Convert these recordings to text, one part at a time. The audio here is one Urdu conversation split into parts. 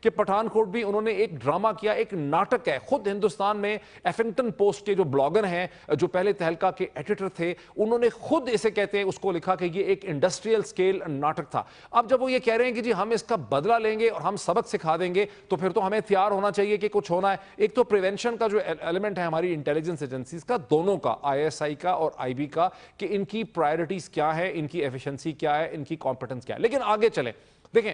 کہ پٹھان کوٹ بھی انہوں نے ایک ڈرامہ کیا, ایک ناٹک ہے. خود ہندوستان میں ایفنگٹن پوسٹ کے جو بلاگر ہیں, جو پہلے تہلکا کے ایڈیٹر تھے, انہوں نے خود اسے کہتے ہیں, اس کو لکھا کہ یہ ایک انڈسٹریل سکیل ناٹک تھا. اب جب وہ یہ کہہ رہے ہیں کہ جی ہم اس کا بدلہ لیں گے اور ہم سبق سکھا دیں گے, تو پھر تو ہمیں تیار ہونا چاہیے کہ کچھ ہونا ہے. ایک تو پریونشن کا جو ایلیمنٹ ہے ہماری انٹیلیجنس ایجنسیز کا, دونوں کا, آئی ایس آئی کا اور آئی بی کا, کہ ان کی پرائرٹیز کیا ہے, ان کی ایفیشنسی کیا ہے, ان کی کمپٹنس کیا ہے. لیکن آگے چلیں, دیکھیں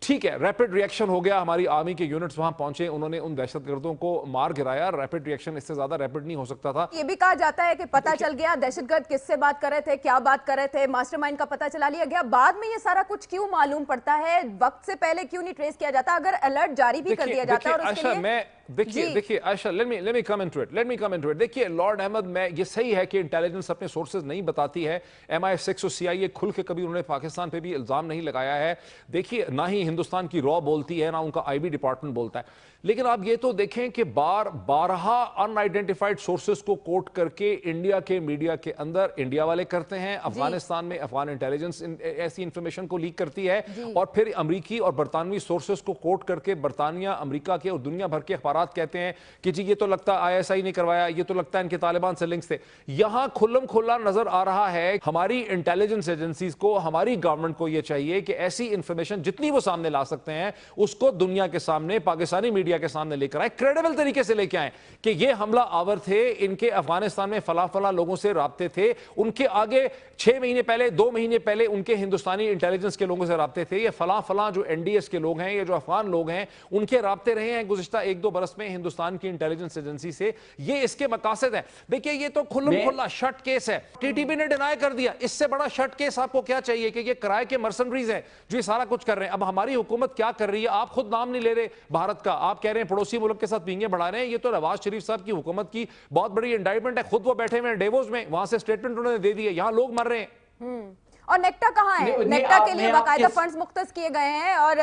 ٹھیک ہے ریپڈ ریئیکشن ہو گیا, ہماری آرمی کے یونٹس وہاں پہنچے, انہوں نے ان دہشت گردوں کو مار گرایا. ریپڈ ریئیکشن اس سے زیادہ ریپڈ نہیں ہو سکتا تھا. یہ بھی کہا جاتا ہے کہ پتہ چل گیا دہشت گرد کس سے بات کر رہے تھے, کیا بات کر رہے تھے, ماسٹر مائنڈ کا پتہ چلا لیا گیا. بعد میں یہ سارا کچھ کیوں معلوم پڑتا ہے, وقت سے پہلے کیوں نہیں ٹریس کیا جاتا, اگر الرٹ جاری بھی کر دیا جاتا ہے. اور اس کے لیے دیکھیے عائشہ, let me come into it. دیکھیے لارڈ احمد, میں یہ صحیح ہے کہ انٹیلیجنس اپنے سورسز نہیں بتاتی ہے. MI6 اور CIA کھل کے کبھی انہوں نے پاکستان پہ بھی الزام نہیں لگایا ہے. دیکھیے نہ ہی ہندوستان کی را بولتی ہے, نہ ان کا آئی بی ڈپارٹمنٹ بولتا ہے. لیکن آپ یہ تو دیکھیں کہ بارہا ان آئیڈینٹیفائڈ سورسز کو کوٹ کر کے انڈیا کے میڈیا کے اندر انڈیا والے کرتے ہیں, افغانستان میں افغان انٹیلیجنس ایسی انفارمیشن کو لیک کرتی ہے, اور پھر امریکی اور برطانوی سورسز کو کوٹ کر کے برطانیہ, امریکہ کے اور دنیا بھر کے اخبارات کہتے ہیں کہ جی یہ تو لگتا ہے ISI نے کروایا, یہ تو لگتا ہے ان کے طالبان سے لنکس تھے. یہاں کھلم کھلا نظر آ رہا ہے ہماری انٹیلیجنس ایجنسیز کو, ہماری گورنمنٹ کو یہ چاہیے کہ ایسی انفارمیشن جتنی وہ سامنے لا سکتے ہیں اس کو دنیا کے سامنے, پاکستانی میڈیا کے سامنے لے کر آئے, کریڈیبل طریقے سے لے کے آئیں کہ یہ حملہ آور تھے, ان کے افغانستان میں فلاں لوگوں سے رابطے تھے, ان کے آگے 6 مہینے پہلے 2 مہینے پہلے ان کے ہندوستانی انٹیلیجنس کے لوگوں سے رابطے تھے, یہ فلاں جو NDS کے لوگ ہیں, یہ جو افغان لوگ ہیں, ان کے رابطے رہے ہیں گزشتہ 1-2 برس میں ہندوستان کی انٹیلیجنس ایجنسی سے. یہ اس کے مقاصد ہیں. دیکھیے یہ تو کھلم کھلا شٹ کیس ہے, TTP نے ڈینائی کر دیا. اس سے بڑا شٹ کیس آپ کو کیا چاہیے کہ یہ کرائے کے مرسنریز ہیں جو یہ سارا کچھ کر رہے ہیں. اب ہماری حکومت کیا کر رہی ہے, آپ خود نام نہیں لے رہے بھارت کا, آپ کہہ رہے ہیں پڑوسی ملک کے ساتھ پینگے بڑھا رہے ہیں. یہ تو نواز شریف صاحب کی حکومت کی بہت بڑی انڈائٹمنٹ ہے, خود وہ بیٹھے ہوئے ہیں ڈیووس میں, وہاں سے سٹیٹمنٹ انہوں نے دے دی ہے, یہاں لوگ مر رہے ہیں. اور نیکٹا کہاں ہے, نیکٹا کے لیے باقاعدہ فنڈز مختص کیے گئے ہیں, اور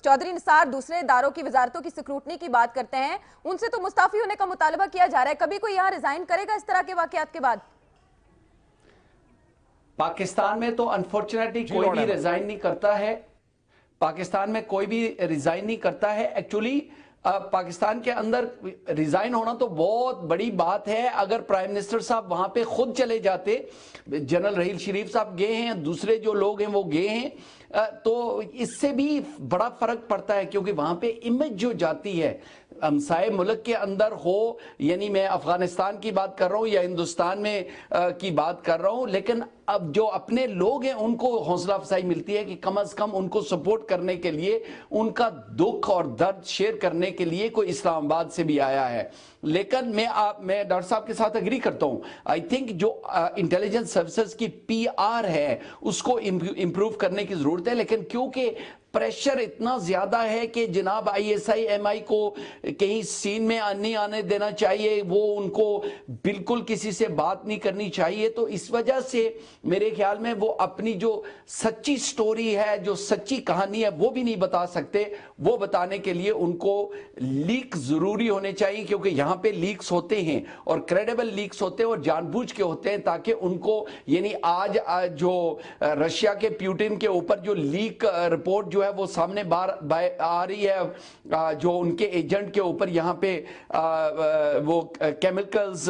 چودھری نثار دوسرے اداروں کی وزارتوں کی سکروٹنی کی بات کرتے ہیں, ان سے تو مستعفی ہونے کا مطالبہ کیا جا رہا ہے. کبھی کوئی یہاں ریزائن کرے گا اس طرح کے واقعات کے بعد؟ پاکستان میں تو انفارچونیٹلی کوئی بھی ریزائن نہیں کرتا ہے, پاکستان میں کوئی بھی ریزائن نہیں کرتا ہے. ایکچولی پاکستان کے اندر ریزائن ہونا تو بہت بڑی بات ہے. اگر پرائم منسٹر صاحب وہاں پہ خود چلے جاتے, جنرل رحیل شریف صاحب گئے ہیں, دوسرے جو لوگ ہیں وہ گئے ہیں, تو اس سے بھی بڑا فرق پڑتا ہے, کیونکہ وہاں پہ امیج جو جاتی ہے ہمسائے ملک کے اندر ہو, یعنی میں افغانستان کی بات کر رہا ہوں یا ہندوستان میں کی بات کر رہا ہوں, لیکن اب جو اپنے لوگ ہیں ان کو حوصلہ افزائی ملتی ہے کہ کم از کم ان کو سپورٹ کرنے کے لیے, ان کا دکھ اور درد شیئر کرنے کے لیے کوئی اسلام آباد سے بھی آیا ہے. لیکن میں ڈاکٹر صاحب کے ساتھ اگری کرتا ہوں. آئی تھنک جو انٹیلیجنس سروسز کی PR ہے اس کو امپروو کرنے کی ضرورت ہے, لیکن کیونکہ پریشر اتنا زیادہ ہے کہ جناب ISI MI کو کہیں سین میں نہیں آنے دینا چاہیے, وہ ان کو بالکل کسی سے بات نہیں کرنی چاہیے. تو اس وجہ سے میرے خیال میں وہ اپنی جو سچی سٹوری ہے, جو سچی کہانی ہے, وہ بھی نہیں بتا سکتے. وہ بتانے کے لیے ان کو لیک ضروری ہونے چاہیے, کیونکہ یہاں پہ لیکس ہوتے ہیں اور کریڈیبل لیکس ہوتے ہیں اور جان بوجھ کے ہوتے ہیں, تاکہ ان کو, یعنی آج جو رشیا کے پیوٹن کے اوپر جو لیک رپورٹ جو ہے وہ سامنے آ رہی ہے, جو ان کے ایجنٹ کے اوپر یہاں پہ وہ کیمیکلز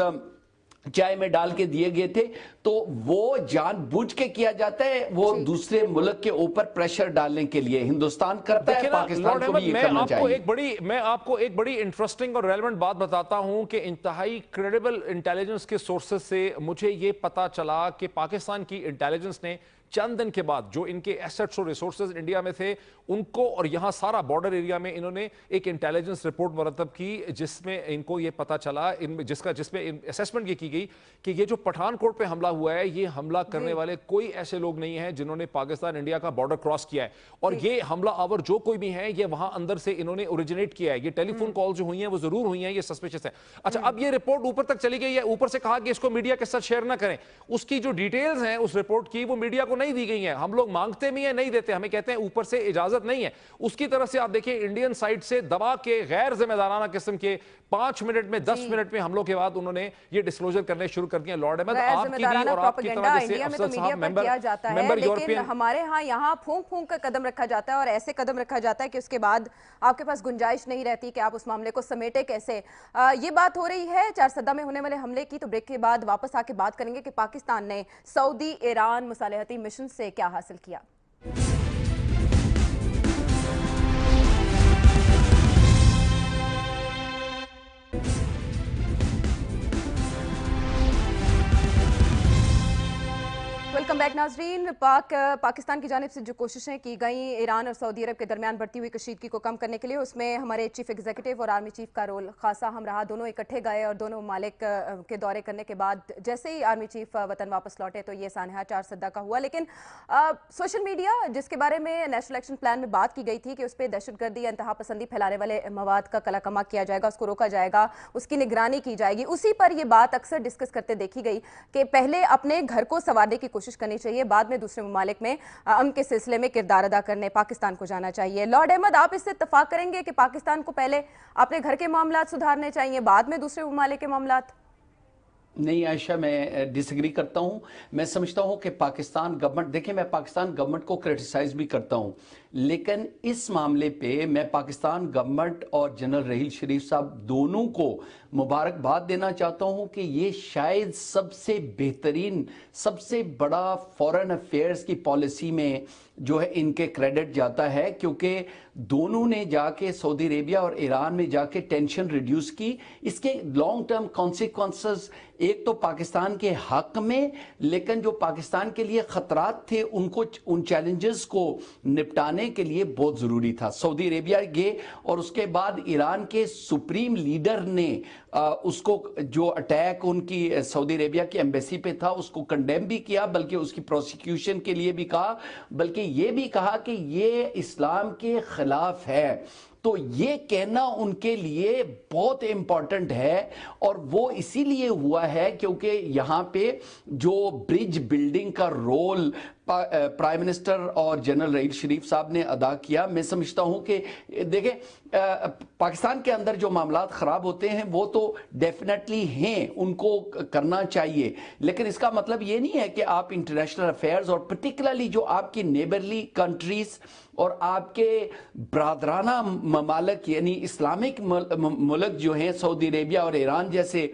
چائے میں ڈال کے دیے گئے تھے, تو وہ جان بوجھ کے کیا جاتا ہے, وہ دوسرے ملک کے اوپر پریشر ڈالنے کے لیے. ہندوستان کرتا ہے, پاکستان کو بھی یہ کرنا چاہیے. میں آپ کو ایک بڑی انٹرسٹنگ اور ریلیونٹ بات بتاتا ہوں کہ انتہائی کریڈیبل انٹیلیجنس کے سورسز سے مجھے یہ پتا چلا کہ پاکستان کی انٹیلیجنس نے چند دن کے بعد جو ان کے ایسٹس اور ریسورسز انڈیا میں تھے ان کو, اور یہاں سارا بارڈر ایریا میں انہوں نے ایک انٹیلیجنس رپورٹ مرتب کی, جس میں ان کو یہ پتا چلا, جس میں اسیسمنٹ یہ کی گئی کہ یہ جو پٹھان کوٹ پہ حملہ ہوا ہے, یہ حملہ کرنے والے کوئی ایسے لوگ نہیں ہیں جنہوں نے پاکستان انڈیا کا بارڈر کراس کیا ہے, اور یہ حملہ آور جو کوئی بھی ہیں یہ وہاں اندر سے انہوں نے اوریجنیٹ کیا ہے. یہ ٹیلی فون کال جو ہوئی ہیں وہ ضرور ہوئی ہیں, یہ سسپیشس ہے. اچھا, اب یہ رپورٹ اوپر تک چلی گئی ہے, اوپر سے کہا کہ اس کو میڈیا کے ساتھ شیئر نہ کریں. اس کی جو ڈیٹیلز ہیں اس رپورٹ کی وہ میڈیا کو کو نہیں دی گئی ہیں. ہم لوگ مانگتے بھی ہیں, نہیں دیتے, ہمیں کہتے ہیں اوپر سے اجازت نہیں ہے. اس کی طرف سے آپ دیکھیں انڈین سائٹ سے دبا کے غیر ذمہ دارانہ قسم کے 5 منٹ میں 10 منٹ میں حملوں کے بعد انہوں نے یہ ڈسکلوزر کرنے شروع کر دیا. لارڈ احمد, آپ کی بھی اور آپ کی طرح جیسے افضل صاحب ممبر یورپین, ہمارے ہاں یہاں پھونک پھونک کا قدم رکھا جاتا ہے اور ایسے قدم رکھا جاتا ہے کہ اس کے بعد آپ کے پاس گنجائش نہیں رہتی کہ آپ اس معاملے کو سمیٹے کیسے. یہ بات ہو رہی ہے چارسدہ میں ہونے والے حملے کی, تو بریک کے بعد واپس آ کے بات کریں گے کہ پاکستان نے سعودی ایران مصالحتی مشن سے کیا حاصل کیا. ویلکم بیک ناظرین. پاکستان کی جانب سے جو کوششیں کی گئیں ایران اور سعودی عرب کے درمیان بڑھتی ہوئی کشیدگی کو کم کرنے کے لیے, اس میں ہمارے چیف ایگزیکٹو اور آرمی چیف کا رول خاصا اہم رہا. دونوں اکٹھے گئے اور دونوں ممالک کے دورے کرنے کے بعد جیسے ہی آرمی چیف وطن واپس لوٹے تو یہ سانحہ چارسدہ کا ہوا. لیکن سوشل میڈیا جس کے بارے میں نیشنل ایکشن پلان میں بات کی گئی تھی کہ اس پہ دہشت گردی یا انتہا پسندی پھیلانے والے مواد کا کلا کما کیا جائے گا, اس کو روکا جائے گا, اس کی نگرانی کی جائے گی, اسی پر یہ بات اکثر ڈسکس کرتے دیکھی گئی کہ پہلے اپنے گھر کو سنوارنے کی کوشش کرنی چاہیے, بعد میں دوسرے ممالک میں امن کے سلسلے میں کردار ادا کرنے پاکستان کو جانا چاہیے. لارڈ احمد, آپ اس سے اتفاق کریں گے کہ پاکستان کو پہلے اپنے گھر کے معاملات سدھارنے چاہیے, بعد میں دوسرے ممالک کے معاملات؟ نہیں عائشہ, میں ڈس ایگری کرتا ہوں. میں سمجھتا ہوں کہ پاکستان گورنمنٹ, دیکھیں میں پاکستان گورنمنٹ کو کرٹیسائز بھی کرتا ہوں, لیکن اس معاملے پہ میں پاکستان گورنمنٹ اور جنرل رحیل شریف صاحب دونوں کو مبارکباد دینا چاہتا ہوں کہ یہ شاید سب سے بہترین, سب سے بڑا فورن افیئرز کی پالیسی میں جو ہے ان کے کریڈٹ جاتا ہے, کیونکہ دونوں نے جا کے سعودی عربیہ اور ایران میں جا کے ٹینشن ریڈیوس کی. اس کے لانگ ٹرم کانسیکوینسز ایک تو پاکستان کے حق میں, لیکن جو پاکستان کے لیے خطرات تھے ان چیلنجز کو نپٹانے کے لیے بہت ضروری تھا. سعودی عربیہ گئے اور اس کے بعد ایران کے سپریم لیڈر نے اس کو جو اٹیک ان کی سعودی عربیہ کی ایمبیسی پہ تھا اس کو کنڈیم بھی کیا, بلکہ اس کی پروسیکیوشن کے لیے بھی کہا, بلکہ یہ بھی کہا کہ یہ اسلام کے خلاف ہے. تو یہ کہنا ان کے لیے بہت امپورٹنٹ ہے, اور وہ اسی لیے ہوا ہے کیونکہ یہاں پہ جو برج بلڈنگ کا رول پرائم منسٹر اور جنرل رحیل شریف صاحب نے ادا کیا, میں سمجھتا ہوں کہ دیکھیں پاکستان کے اندر جو معاملات خراب ہوتے ہیں وہ تو ڈیفینیٹلی ہیں, ان کو کرنا چاہیے, لیکن اس کا مطلب یہ نہیں ہے کہ آپ انٹرنیشنل افیئرز اور پرٹیکولرلی جو آپ کی نیبرلی کنٹریز اور آپ کے برادرانہ ممالک یعنی اسلامک ملک جو ہیں سعودی عربیہ اور ایران جیسے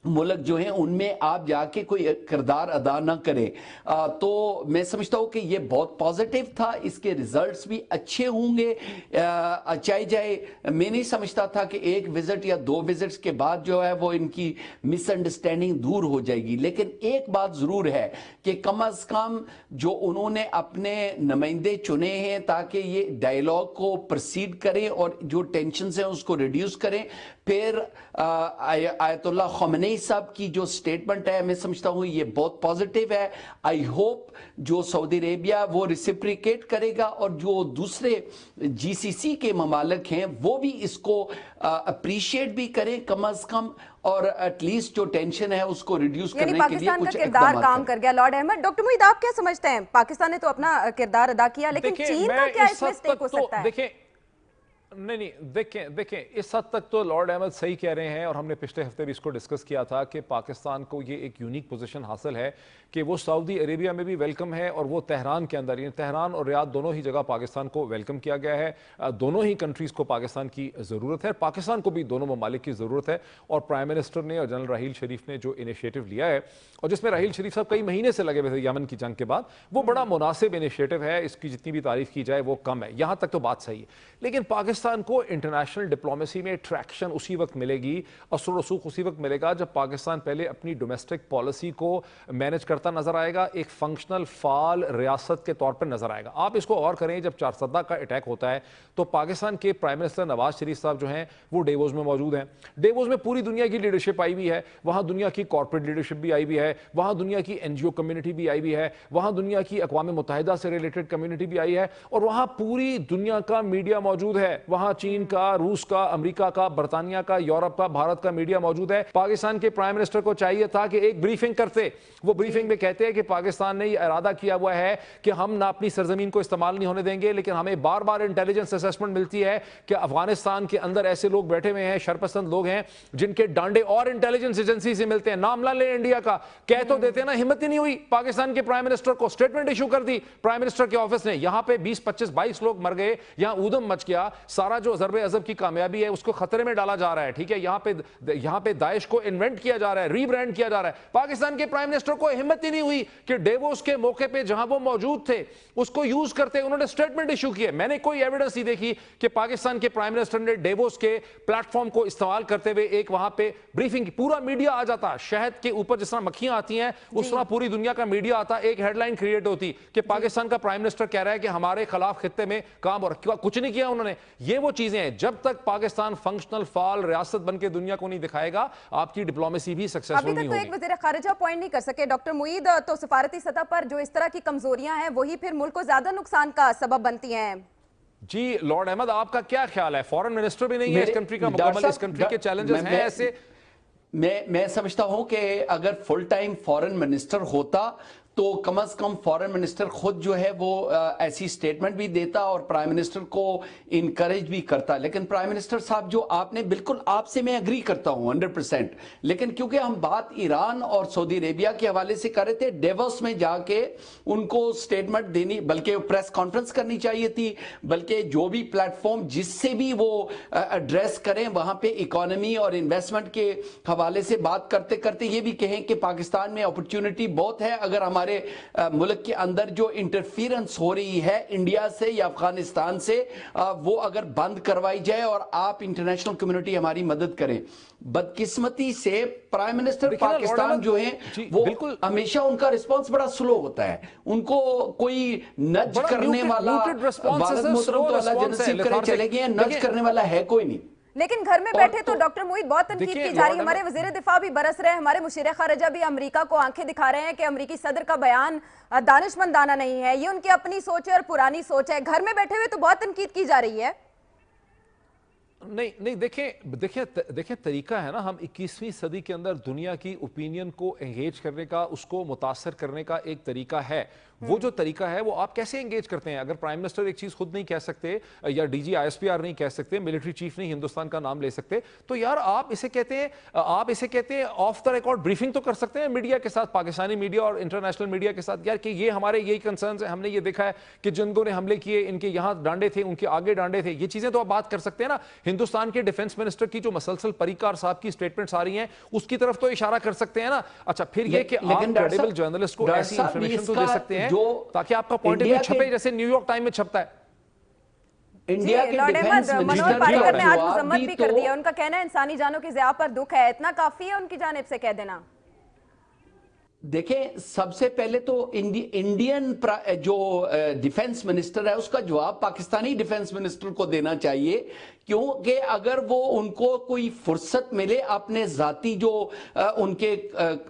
ملک جو ہیں ان میں آپ جا کے کوئی کردار ادا نہ کریں. تو میں سمجھتا ہوں کہ یہ بہت پازیٹیو تھا, اس کے ریزلٹس بھی اچھے ہوں گے. چاہے جائے, میں نہیں سمجھتا تھا کہ ایک وزٹ یا 2 وزٹس کے بعد جو ہے وہ ان کی مس انڈرسٹینڈنگ دور ہو جائے گی, لیکن ایک بات ضرور ہے کہ کم از کم جو انہوں نے اپنے نمائندے چنے ہیں تاکہ یہ ڈائیلاگ کو پرسیڈ کریں اور جو ٹینشنز ہیں اس کو ریڈیوس کریں. پھر آیت اللہ خامنئی صاحب کی جو سٹیٹمنٹ ہے میں سمجھتا ہوں یہ بہت پازیٹیو ہے. آئی ہوپ جو سعودی عربیہ وہ ریسپریکیٹ کرے گا اور جو دوسرے جی سی سی کے ممالک ہیں وہ بھی اس کو اپریشیٹ بھی کریں کم از کم, اور ایٹ لیسٹ جو ٹینشن ہے اس کو ریڈیوس کرنے کے لیے کچھ کردار کام کر گیا. لارڈ احمد, ڈاکٹر محیط آپ کیا سمجھتے ہیں؟ پاکستان نے تو اپنا کردار ادا کیا, لیکن چین کا کیا اس میں سٹیک ہو سکتا ہے؟ نہیں دیکھیں اس حد تک تو لارڈ احمد صحیح کہہ رہے ہیں, اور ہم نے پچھلے ہفتے بھی اس کو ڈسکس کیا تھا کہ پاکستان کو یہ ایک یونیک پوزیشن حاصل ہے کہ وہ سعودی عربیہ میں بھی ویلکم ہے اور وہ تہران کے اندر, یعنی تہران اور ریاض دونوں ہی جگہ پاکستان کو ویلکم کیا گیا ہے. دونوں ہی کنٹریز کو پاکستان کی ضرورت ہے, پاکستان کو بھی دونوں ممالک کی ضرورت ہے. اور پرائم منسٹر نے اور جنرل رحیل شریف نے جو انیشیٹو لیا ہے, اور جس میں رحیل شریف صاحب کئی مہینے سے لگے ہوئے تھے یمن کی جنگ کے بعد, وہ بڑا مناسب انیشیٹو ہے. اس کی جتنی بھی تعریف کی جائے وہ کم ہے, یہاں تک تو بات صحیح ہے. لیکن پاکستان کو انٹرنیشنل ڈپلومیسی میں ٹریکشن اسی وقت ملے گی, اثر و رسوخ اسی وقت ملے گا جب پاکستان پہلے اپنی ڈومیسٹک پالیسی کو مینج کرتا نظر آئے گا, ایک فنکشنل فعال ریاست کے طور پر نظر آئے گا. آپ اس کو اور کریں, جب چارسدہ کا اٹیک ہوتا ہے تو پاکستان کے پرائم منسٹر نواز شریف صاحب جو ہیں وہ ڈیووس میں موجود ہیں. ڈیووس میں پوری دنیا کی لیڈرشپ آئی ہوئی ہے, وہاں دنیا کی کارپوریٹ لیڈرشپ بھی آئی ہوئی ہے, وہاں دنیا کی این جی او کمیونٹی بھی آئی ہوئی ہے, وہاں دنیا کی اقوام متحدہ سے ریلیٹڈ کمیونٹی بھی آئی ہے, اور وہاں پوری دنیا کا میڈیا موجود ہے, وہاں چین کا, روس کا, امریکہ کا, برطانیہ کا, یورپ کا, بھارت کا میڈیا موجود ہے. پاکستان کے پرائم منسٹر کو چاہیے تھا کہ ایک بریفنگ کرتے. وہ بریفنگ میں کہتے ہیں کہ پاکستان نے یہ ارادہ کیا ہوا ہے کہ ہم نہ اپنی سرزمین کو استعمال نہیں ہونے دیں گے, لیکن ہمیں بار بار انٹیلیجنس اسسمنٹ ملتی ہے کہ افغانستان کے اندر ایسے لوگ بیٹھے ہوئے ہیں, شرپسند لوگ ہیں جن کے ڈانڈے اور انٹیلیجنس ایجنسی سے ملتے ہیں. نام نہ لیں انڈیا کا, کہہ تو دیتے نا, ہمت ہی نہیں ہوئی پاکستان کے پرائم منسٹر کو. سٹیٹمنٹ ایشو کر دی پرائم منسٹر کے آفس نے. یہاں پہ 20 25 22 لوگ مر گئے, یہاں اودم مچ گیا. سارا جو ضرب عضب کی کامیابی ہے اس کو خطرے میں ڈالا جا رہا ہے. ٹھیک ہے, یہاں پہ داعش کو انوینٹ کیا جا رہا ہے, ری برانڈ کیا جا رہا ہے. پاکستان کے پرائم منسٹر کو ہمت ہی نہیں ہوئی کہ ڈیووس کے موقع پہ جہاں وہ موجود تھے اس کو یوز کرتے. انہوں نے سٹیٹمنٹ ایشو کیے. میں نے کوئی ایویڈنس نہیں دیکھی کہ پاکستان کے پرائم منسٹر نے ڈیووس کے پلیٹ فارم کو استعمال کرتے ہوئے ایک وہاں پہ بریفنگ. پورا میڈیا آ جاتا, شہد کے اوپر جس طرح مکھیاں آتی ہیں اس طرح پوری دنیا کا میڈیا آتا, ایک ہیڈ لائن کریٹ ہوتی کہ پاکستان کا پرائم منسٹر کہہ رہا ہے کہ ہمارے خلاف خطے میں کام, اور کچھ نہیں کیا انہوں نے. یہ وہ چیزیں ہیں, جب تک پاکستان فنکشنل فعال ریاست بن کے دنیا کو نہیں دکھائے گا آپ کی ڈپلومیسی بھی سکسیسفل نہیں ہوگی. ابھی تک تو ایک وزیر خارجہ پوائنٹ نہیں کر سکے ڈاکٹر معید, تو سفارتی سطح پر جو اس طرح کی کمزوریاں ہیں وہی پھر ملک کو زیادہ نقصان کا سبب بنتی ہیں. جی لارڈ احمد, آپ کا کیا خیال ہے؟ فورن منسٹر بھی نہیں ہے اس کنٹری کا مکمل, اس کنٹری کے چیلنجز ہیں ایسے. میں سمجھتا ہوں کہ اگر فل ٹائم فورن منسٹر ہوتا تو کم از کم فورن منسٹر خود جو ہے وہ ایسی سٹیٹمنٹ بھی دیتا اور پرائم منسٹر کو انکریج بھی کرتا. لیکن پرائم منسٹر صاحب جو آپ نے, بالکل آپ سے میں اگری کرتا ہوں 100%, لیکن کیونکہ ہم بات ایران اور سعودی عربیہ کے حوالے سے کر رہے تھے, ڈیووس میں جا کے ان کو سٹیٹمنٹ دینی, بلکہ پریس کانفرنس کرنی چاہیے تھی, بلکہ جو بھی پلیٹ فارم جس سے بھی وہ ایڈریس کریں وہاں پہ اکانومی اور انویسٹمنٹ کے حوالے سے بات کرتے کرتے یہ بھی کہیں کہ پاکستان میں اپرچونٹی بہت ہے. اگر ہمارے ملک کے اندر جو انٹرفیرنس ہو رہی ہے انڈیا سے یا افغانستان سے, وہ اگر بند کروائی جائے اور آپ انٹرنیشنل کمیونٹی ہماری مدد کریں. بدقسمتی سے پرائم منسٹر پاکستان جو ہیں وہ ہمیشہ ان کا رسپانس بڑا سلو ہوتا ہے. ان کو کوئی نج کرنے والا, والد محترم تو اللہ جنت نصیب کرے چلے گئے, نج کرنے والا ہے کوئی نہیں. لیکن گھر میں بیٹھے تو ڈاکٹر معید بہت تنقید کی جا رہی ہے. ہمارے وزیر دفاع بھی برس رہے ہیں, ہمارے مشیر خارجہ بھی امریکہ کو آنکھیں دکھا رہے ہیں کہ امریکی صدر کا بیان دانشمندانہ نہیں ہے, یہ ان کی اپنی سوچ ہے اور پرانی سوچ ہے. گھر میں بیٹھے ہوئے تو بہت تنقید کی جا رہی ہے. نہیں دیکھیں طریقہ ہے نا, ہم 21ویں صدی کے اندر دنیا کی اوپینین کو انگیج کرنے کا, اس کو متاثر کرنے کا ایک طریقہ ہے. وہ جو طریقہ ہے وہ آپ کیسے انگیج کرتے ہیں؟ اگر پرائم منسٹر ایک چیز خود نہیں کہہ سکتے یا ڈی جی ISPR نہیں کہہ سکتے, ملٹری چیف نہیں ہندوستان کا نام لے سکتے, تو یار آپ اسے کہتے ہیں آف دا ریکارڈ بریفنگ تو کر سکتے ہیں میڈیا کے ساتھ, پاکستانی میڈیا اور انٹرنیشنل میڈیا کے ساتھ, یار کہ یہ ہمارے یہی کنسرنز ہیں, ہم نے یہ دیکھا ہے کہ جنگوں نے حملے کیے, ان کے یہاں ڈانڈے تھے, ان کے آگے ڈانڈے تھے. یہ چیزیں تو آپ بات کر سکتے ہیں نا. ہندوستان کے ڈیفنس منسٹر کی جو مسلسل پریکار صاحب کی سٹیٹمنٹس آ رہی ہیں اس کی طرف تو اشارہ کر سکتے ہیں نا. اچھا پھر یہ کہ آپ کریڈیبل جرنلسٹ کو ایسی انفارمیشن تو دے سکتے ہیں تاکہ آپ کا پوائنٹ آف ویو چھپے جیسے نیو یارک ٹائم میں چھپتا ہے. انڈیا کے ڈیفنس منوہر پاریکر نے آج مذمت بھی کر دی ہے. ان کا کہنا ہے انسانی جانوں کی ضیاع پر دکھ ہے. اتنا کافی ہے ان کی جانب سے کہہ دینا؟ دیکھیں, سب سے پہلے تو انڈین جو ڈیفنس منسٹر ہے اس کا جواب پاکستانی ڈیفنس منسٹر کو دینا چاہیے, کیونکہ اگر وہ ان کو کوئی فرصت ملے اپنے ذاتی جو ان کے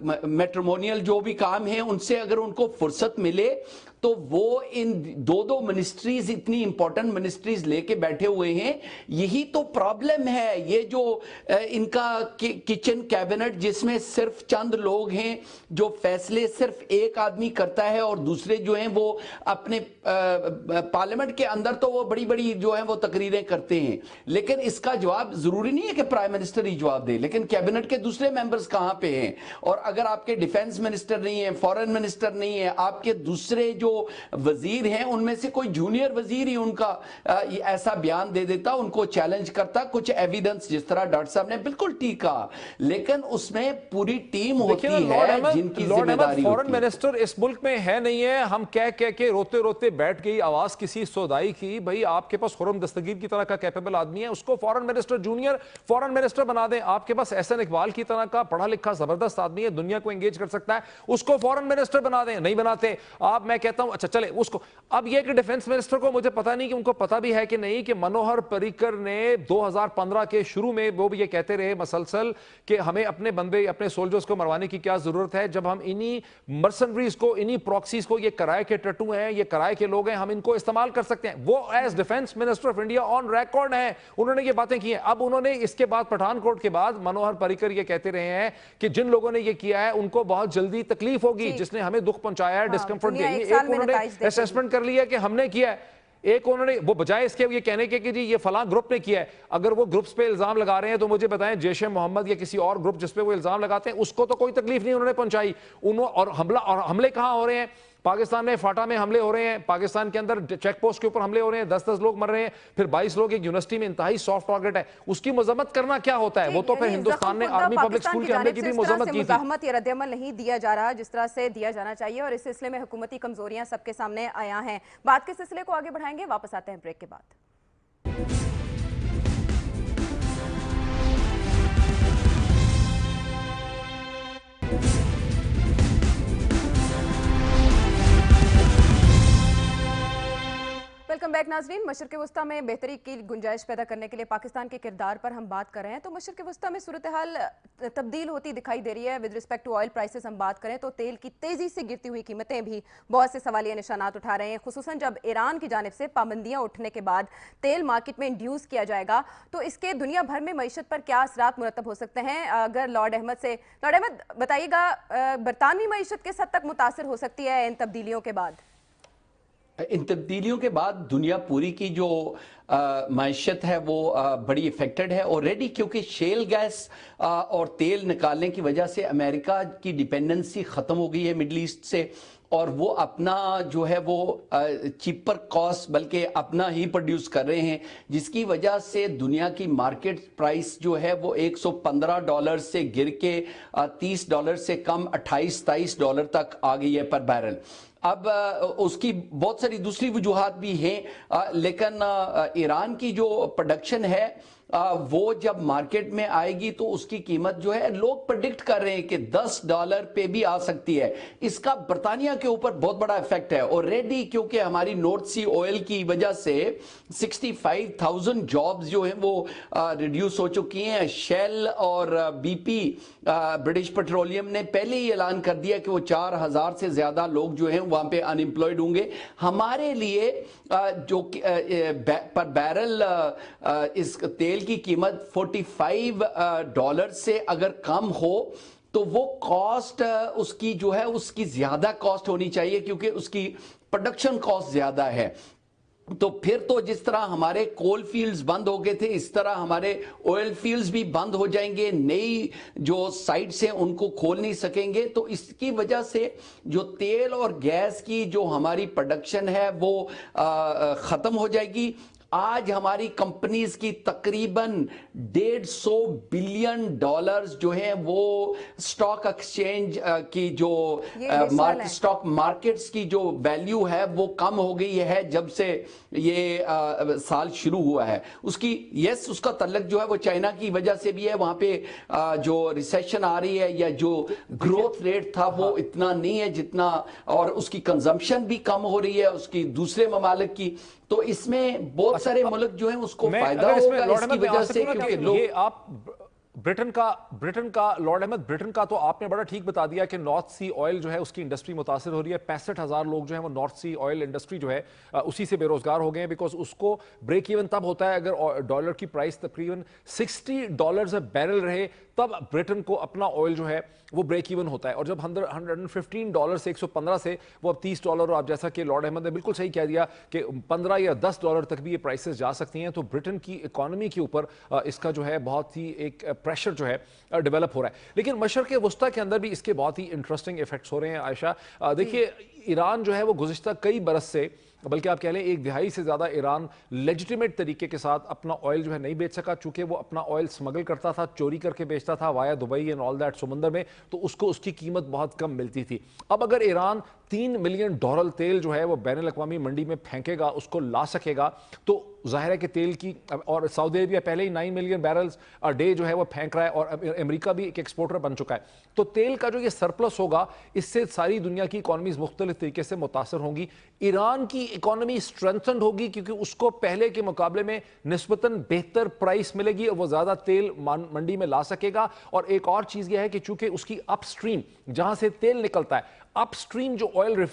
میٹرمونیل جو بھی کام ہیں ان سے اگر ان کو فرصت ملے تو وہ ان دو منسٹریز, اتنی امپورٹنٹ منسٹریز لے کے بیٹھے ہوئے ہیں. یہی تو پرابلم ہے, یہ جو ان کا کچن کیبنٹ جس میں صرف چند لوگ ہیں جو فیصلے صرف ایک آدمی کرتا ہے اور دوسرے جو ہیں وہ اپنے پارلیمنٹ کے اندر تو وہ بڑی بڑی جو ہیں وہ تقریریں کرتے ہیں, لیکن اس کا جواب ضروری نہیں ہے کہ پرائم منسٹر ہی جواب دے, لیکن کیبنٹ کے دوسرے ممبرز کہاں پہ ہیں؟ اور اگر آپ کے ڈیفنس منسٹر نہیں ہیں, فورن منسٹر نہیں ہے, آپ کے دوسرے جو وزیر ہیں ان میں سے کوئی جونیئر وزیر ہی ان کا ایسا بیان دے دیتا, ان کو چیلنج کرتا, کچھ ایویڈنس جس طرح ڈاکٹر صاحب نے بالکل ٹھیک کہا, لیکن اس میں پوری ٹیم ہوتی ہے جن کی ذمہ داری. فورن منسٹر اس ملک میں ہے نہیں ہے, ہم کہہ کے روتے روتے بیٹھ گئی آواز کسی سودائی کی, بھئی آپ کے پاس خرم دستگیر کی طرح کا کیپیبل آدمی ہے, اس کو فورن منسٹر, جونیئر فورن منسٹر بنا دیں. آپ کے پاس احسن اقبال کی طرح کا پڑھا لکھا زبردست آدمی ہے, دنیا کو انگیج کر سکتا ہے, اس کو فورن منسٹر بنا دیں. نہیں بناتے. آپ, میں کہتا کہتا ہوں اچھا چلے اس کو, اب یہ کہ ڈیفنس منسٹر کو مجھے پتا نہیں کہ ان کو پتا بھی ہے کہ نہیں کہ منوہر پریکر نے 2015 کے شروع میں وہ بھی یہ کہتے رہے مسلسل کہ ہمیں اپنے بندے اپنے سولجرز کو مروانے کی کیا ضرورت ہے, جب ہم انہی مرسنریز کو, انہی پروکسیز کو, یہ کرائے کے ٹٹو ہیں, یہ کرائے کے لوگ ہیں, ہم ان کو استعمال کر سکتے ہیں. وہ as defence minister of India on record ہیں, انہوں نے یہ باتیں کی ہیں. اب انہوں نے اس کے بعد پٹھان کوٹ کے بعد منوہر پریکر یہ کہتے رہے ہیں کہ جن لوگوں نے یہ کیا ہے ان کو بہت جلدی تکلیف ہوگی, جس نے ہمیں دکھ پہنچایا ہے, ڈسکمفرٹ دیا. ایک انہوں نے اسیسمنٹ کر لیا کہ ہم نے کیا ہے, ایک انہوں نے وہ بجائے اس کے یہ کہنے کے کہ جی یہ فلاں گروپ نے کیا ہے, اگر وہ گروپس پہ الزام لگا رہے ہیں تو مجھے بتائیں جیش محمد یا کسی اور گروپ جس پہ وہ الزام لگاتے ہیں اس کو تو کوئی تکلیف نہیں انہوں نے پہنچائی. اور حملے کہاں ہو رہے ہیں, پاکستان میں فاٹا میں حملے ہو رہے ہیں, پاکستان کے اندر چیک پوسٹ کے اوپر حملے ہو رہے ہیں, 10 لوگ مر رہے ہیں, پھر 22 لوگ ایک یونیورسٹی میں انتہائی سافٹ ٹارگٹ ہے, اس کی مذمت کرنا کیا ہوتا ہے؟ وہ تو پھر ہندوستان نے آرمی پبلک اسکول کے حملے کی بھی مذمت کی تھی. مزاحمت یا رد عمل نہیں دیا جا رہا جس طرح سے دیا جانا چاہیے, اور اس سلسلے میں حکومتی کمزوریاں سب کے سامنے آیا ہیں. بات کے سلسلے کو آگے بڑھائیں گے, واپس آتے ہیں بریک کے بعد. ویلکم بیک ناظرین. مشرق وسطیٰ میں بہتری کی گنجائش پیدا کرنے کے لیے پاکستان کے کردار پر ہم بات کر رہے ہیں. تو مشرق وسطیٰ میں صورتحال تبدیل ہوتی دکھائی دے رہی ہے. With respect to oil prices ہم بات کریں تو تیل کی تیزی سے گرتی ہوئی قیمتیں بھی بہت سے سوالیہ نشانات اٹھا رہے ہیں, خصوصاً جب ایران کی جانب سے پابندیاں اٹھنے کے بعد تیل مارکیٹ میں انڈیوس کیا جائے گا تو اس کے دنیا بھر میں معیشت پر کیا اثرات مرتب ہو سکتے ہیں. اگر لارڈ احمد بتائیے گا, برطانوی معیشت کس حد تک متاثر ہو سکتی ہے ان تبدیلیوں کے بعد؟ ان تبدیلیوں کے بعد دنیا پوری کی جو معیشت ہے وہ بڑی افیکٹڈ ہے آلریڈی, کیونکہ شیل گیس اور تیل نکالنے کی وجہ سے امریکہ کی ڈیپینڈنسی ختم ہو گئی ہے مڈل ایسٹ سے, اور وہ اپنا جو ہے وہ چیپر کاسٹ بلکہ اپنا ہی پروڈیوس کر رہے ہیں, جس کی وجہ سے دنیا کی مارکیٹ پرائس جو ہے وہ $115 سے گر کے $30 سے کم $28-23 تک آ گئی ہے پر بیرل. اب اس کی بہت ساری دوسری وجوہات بھی ہیں, لیکن ایران کی جو پروڈکشن ہے وہ جب مارکیٹ میں آئے گی تو اس کی قیمت جو ہے لوگ پریڈکٹ کر رہے ہیں کہ $10 پہ بھی آ سکتی ہے. اس کا برطانیہ کے اوپر بہت بڑا ایفیکٹ ہے آلریڈی, کیونکہ ہماری نارتھ سی آئل کی وجہ سے 65,000 جابز جو ہیں وہ ریڈیوس ہو چکی ہیں. شیل اور بی پی برٹش پیٹرولیم نے پہلے ہی اعلان کر دیا کہ وہ 4,000 سے زیادہ لوگ جو ہیں وہاں پہ ان امپلائڈ ہوں گے. ہمارے لیے جو پر بیرل اس تیل کی قیمت $45 سے اگر کم ہو تو وہ کاسٹ اس کی جو ہے اس کی زیادہ کاسٹ ہونی چاہیے, کیونکہ اس کی پروڈکشن کاسٹ زیادہ ہے. تو پھر تو جس طرح ہمارے کول فیلڈز بند ہو گئے تھے اس طرح ہمارے آئل فیلڈز بھی بند ہو جائیں گے, نئی جو سائٹس ہیں ان کو کھول نہیں سکیں گے. تو اس کی وجہ سے جو تیل اور گیس کی جو ہماری پروڈکشن ہے وہ ختم ہو جائے گی. آج ہماری کمپنیز کی تقریباً $150 بلین جو ہیں وہ سٹاک ایکسچینج کی جو سٹاک مارکیٹس کی جو ویلیو ہے وہ کم ہو گئی ہے جب سے یہ سال شروع ہوا ہے. اس کی اس کا تعلق جو ہے وہ چائنا کی وجہ سے بھی ہے, وہاں پہ جو ریسیشن آ رہی ہے یا جو گروتھ ریٹ تھا وہ اتنا نہیں ہے جتنا, اور اس کی کنزمپشن بھی کم ہو رہی ہے اس کی دوسرے ممالک کی. تو اس میں بہت سارے ملک جو ہیں اس کو فائدہ ہوگا اس کی وجہ سے, کیونکہ لوگ آپ برٹن کا لارڈ احمد برٹن کا تو آپ نے بڑا ٹھیک بتا دیا کہ نارتھ سی آئل جو ہے اس کی انڈسٹری متاثر ہو رہی ہے. 65,000 لوگ جو ہیں وہ نارتھ سی آئل انڈسٹری جو ہے اسی سے بے روزگار ہو گئے ہیں, بیکاز اس کو بریک ایون تب ہوتا ہے اگر ڈالر کی پرائس تقریباً $60 بیرل رہے, تب برٹن کو اپنا آئل جو ہے وہ بریک ایون ہوتا ہے. اور جب $115 سے 115 سے وہ اب $30, اور آپ جیسا کہ لارڈ احمد نے بالکل صحیح کہہ دیا کہ $15 یا $10 تک بھی یہ پرائسز جا سکتی ہیں. تو برٹن کی اکانومی کے اوپر اس کا جو ہے بہت ہی ایک پریشر جو ہے ڈیولپ ہو رہا ہے. لیکن مشرق وسطیٰ کے اندر بھی اس کے بہت ہی انٹرسٹنگ ایفیکٹس ہو رہے ہیں. عائشہ دیکھیے, ایران جو ہے وہ گزشتہ کئی برس سے, بلکہ آپ کہہ لیں 1 دہائی سے زیادہ, ایران لیجیٹیمیٹ طریقے کے ساتھ اپنا آئل جو ہے نہیں بیچ سکا, چونکہ وہ اپنا آئل سمگل کرتا تھا, چوری کر کے بیچتا تھا وایا دبئی اینڈ آل دیٹ سمندر میں, تو اس کو اس کی قیمت بہت کم ملتی تھی. اب اگر ایران $3 ملین تیل جو ہے وہ بین الاقوامی منڈی میں پھینکے گا, اس کو لا سکے گا, تو ظاہر ہے کہ تیل کی, اور سعودی عربیہ پہلے ہی 9 ملین بیرلز ڈے جو ہے وہ پھینک رہا ہے, اور امریکہ بھی ایک ایکسپورٹر بن چکا ہے. تو تیل کا جو یہ سرپلس ہوگا, اس سے ساری دنیا کی اکانومیز مختلف طریقے سے متاثر ہوں گی. ایران کی اکانومی اسٹرینتھنڈ ہوگی کیونکہ اس کو پہلے کے مقابلے میں نسبتاً بہتر پرائس ملے گی اور وہ زیادہ تیل منڈی میں لا سکے گا. اور ایک اور چیز یہ ہے کہ چونکہ اس کی اپ سٹریم جہاں سے تیل نکلتا ہے, اپ سٹریم جو آئل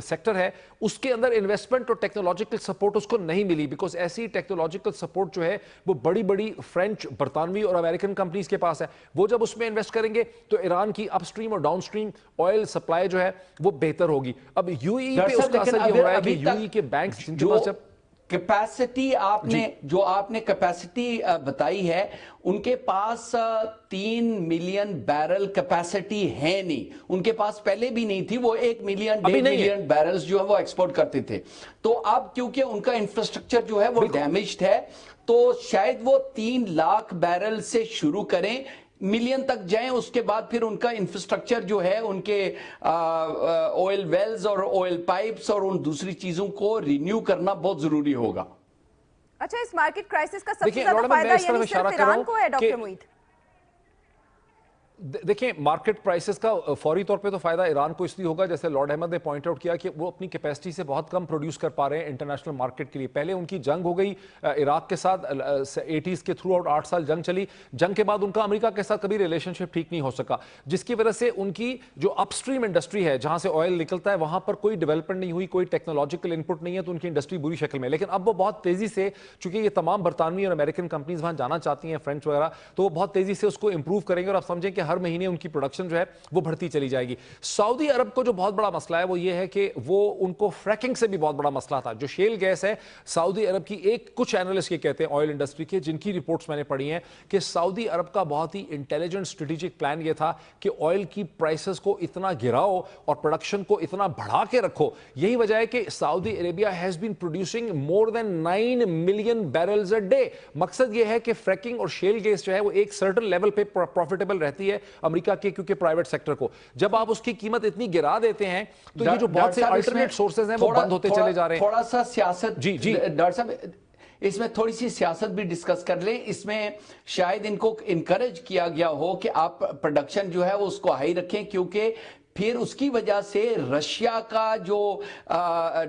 سیکٹر ہے, اس کے اندر انویسٹمنٹ اور ٹیکنالوجیکل سپورٹ اس کو نہیں ملی, بیکاز ایسی ٹیکنالوجیکل سپورٹ جو ہے وہ بڑی بڑی فرینچ, برطانوی اور امریکن کمپنیز کے پاس ہے. وہ جب اس میں انویسٹ کریں گے تو ایران کی اپ سٹریم اور ڈاؤن سٹریم آئل سپلائی جو ہے وہ بہتر ہوگی. اب یو ای پہ اس کا اثر یہ ہو رہا ہے کہ یو ای کے بینکس جن کے پاس جب کیپیسٹی آپ نے کیپیسٹی بتائی ہے, ان کے پاس 3 ملین بیرل کیپیسٹی ہے نہیں, ان کے پاس پہلے بھی نہیں تھی. وہ 1 ملین 1.5 ملین بیرلز جو ہے وہ ایکسپورٹ کرتے تھے. تو اب کیونکہ ان کا انفراسٹرکچر جو ہے وہ ڈیمیجڈ ہے, تو شاید وہ 3 لاکھ بیرل سے شروع کریں, ملین تک جائیں, اس کے بعد پھر ان کا انفراسٹرکچر جو ہے, ان کے آئل ویلز اور آئل پائپس اور ان دوسری چیزوں کو رینیو کرنا بہت ضروری ہوگا. اچھا, اس مارکیٹ کرائسس کا سب سے زیادہ فائدہ یعنی صرف ایران کو ہے ڈاکٹر معید؟ دیکھیں, مارکیٹ پرائسز کا فوری طور پہ تو فائدہ ایران کو اس لیے ہوگا, جیسے لارڈ احمد نے پوائنٹ آؤٹ کیا, کہ وہ اپنی کیپیسٹی سے بہت کم پروڈیوس کر پا رہے ہیں انٹرنیشنل مارکیٹ کے لیے. پہلے ان کی جنگ ہو گئی عراق کے ساتھ, 80s کے تھرو آؤٹ 8 سال جنگ چلی. جنگ کے بعد ان کا امریکہ کے ساتھ کبھی ریلیشن شپ ٹھیک نہیں ہو سکا, جس کی وجہ سے ان کی جو اپ سٹریم انڈسٹری ہے, جہاں سے آئل نکلتا ہے, وہاں پر کوئی ڈیولپمنٹ نہیں ہوئی, کوئی ٹیکنالوجیکل ان پٹ نہیں ہے, تو ان کی انڈسٹری بری شکل میں. لیکن اب وہ بہت تیزی سے, چونکہ یہ تمام برطانوی اور امریکن کمپنیز وہاں جانا چاہتی ہیں, فرینچ وغیرہ, تو وہ بہت تیزی سے اس کو امپروو کریں گے, اور آپ سمجھیں کہ ہر مہینے ان کی جو ہے وہ بڑھتی چلی جائے گی. سعودی عرب کو جو بہت بڑا مسئلہ ہے وہ یہ ہے کہ وہ ان کو فریکنگ سے بھی بہت بڑا مسئلہ تھا. جو شیل گیس ہے, سعودی عرب کی کچھ اینالسٹ یہ کہتے ہیں آئل انڈسٹری کے, جن کی رپورٹس میں نے پڑھی ہیں, کہ سعودی عرب کا بہت ہی انٹیلیجنٹ اسٹریٹجک پلان یہ تھا کہ آئل کی پرائسز کو اتنا گراؤ اور پروڈکشن کو اتنا بڑھا کے رکھو. یہی وجہ ہے کہ Saudi Arabia has been producing more than 9 million barrels a day. مقصد یہ ہے کہ فریکنگ اور شیل گیس جو ہے وہ ایک سرٹن لیول پہ پروفیٹیبل رہتی ہے امریکہ کے, کیونکہ پرائیویٹ سیکٹر کو جب آپ اس کی قیمت اتنی گرا دیتے ہیں تو یہ جو بہت سے الٹرنیٹ سورسز ہیں وہ بند ہوتے چلے جا رہے ہیں. تھوڑا سا سیاست, ڈاکٹر صاحب اس میں تھوڑی سی سیاست بھی ڈسکس کر لیں. اس میں شاید ان کو انکریج کیا گیا ہو کہ آپ پروڈکشن جو ہے وہ اس کو ہائی رکھیں, کیونکہ پھر اس کی وجہ سے رشیا کا جو